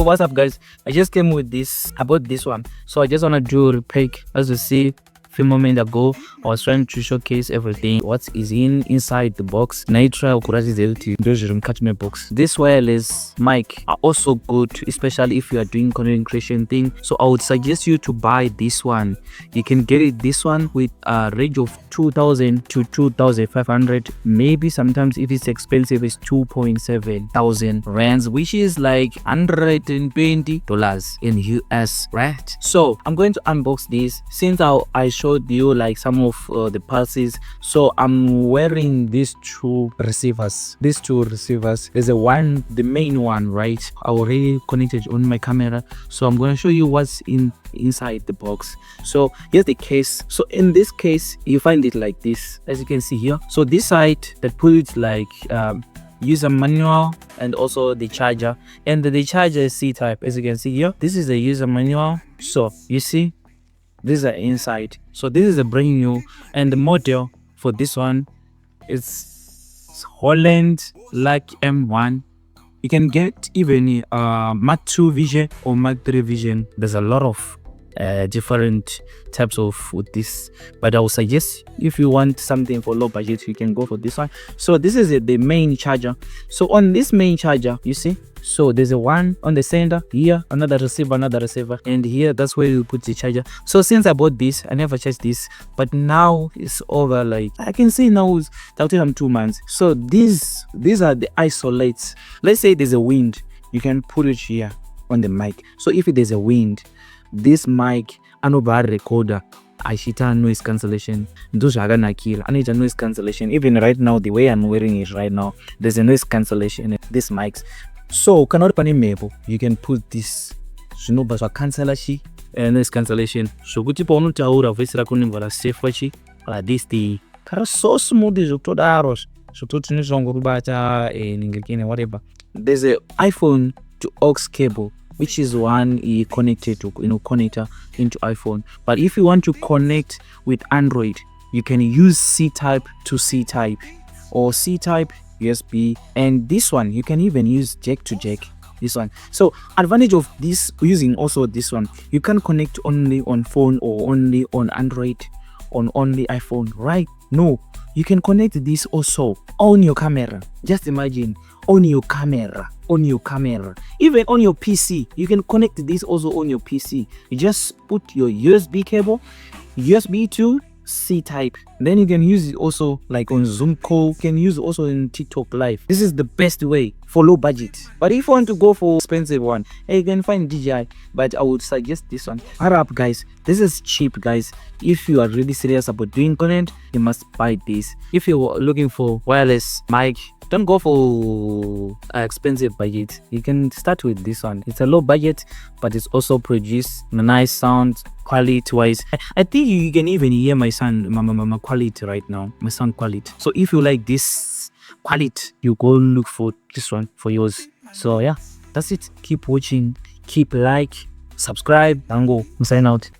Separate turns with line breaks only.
what's up guys, I just came with this. I bought this one, so I just want to do a repack. As you see, a few moments ago I was trying to showcase everything what is inside the box. Naitra box. This wireless mic are also good, especially if you are doing content creation thing. So I would suggest you to buy this one. You can get it this one with a range of 2,000 to 2,500. Maybe sometimes if it's expensive it's 2.7 thousand rands, which is like $120 in US, right? So I'm going to unbox this. Since I showed you like some of the pulses, so I'm wearing these two receivers. There's the main one, right? I already connected on my camera, so I'm going to show you what's inside the box. So here's the case. So in this case you find it like this, as you can see here. So this side that puts like user manual and also the charger, and the charger is C-type, as you can see here. This is the user manual. So you see, these are inside. So this is a brand new, and the model for this one is Holland like M1. You can get even Mark 2 vision or Mark 3 vision. There's a lot of different types of with this, but I would suggest if you want something for low budget, you can go for this one. So this is the main charger. So on this main charger, you see, so there's a one on the center here, another receiver, and here that's where you put the charger. So since I bought this, I never charged this, but now it's over, like I can see now it's 2 months. So these are the isolates. Let's say there's a wind, you can put it here on the mic. So if there's a wind, this mic anobar recorder ashita noise cancellation. Those are gonna kill. I need a noise cancellation. Even right now, the way I'm wearing it right now, there's a noise cancellation in this mics. So cannot pani mebo. You can put this cancellation and noise cancellation. So good to ponu taura voice rakunim wala safe wachi. This the so smooth is to daros. So to tuni zongo bata ningekine whatever. There's a iPhone to aux cable, which is one connected to connector into iPhone. But if you want to connect with Android, you can use C-type to C-type or C-type USB, and this one you can even use jack to jack. This one. So advantage of this using also this one, you can connect only on phone or only on Android, on only iPhone, right? No, you can connect this also on your camera. Just imagine, on your camera, even on your PC. You can connect this also on your PC. You just put your USB cable, USB to C-type, then you can use it also like on Zoom call, you can use it also in TikTok live. This is the best way for low budget. But if you want to go for expensive one, you can find DJI, but I would suggest this one. Hurry up guys, this is cheap guys. If you are really serious about doing content, you must buy this. If you're looking for wireless mic, don't go for expensive budget. You can start with this one. It's a low budget, but it's also produce a nice sound quality wise. I think you can even hear my sound, my quality right now, my sound quality. So if you like this quality, you go look for this one for yours. So yeah, that's it. Keep watching, keep like, subscribe, and go. Sign out.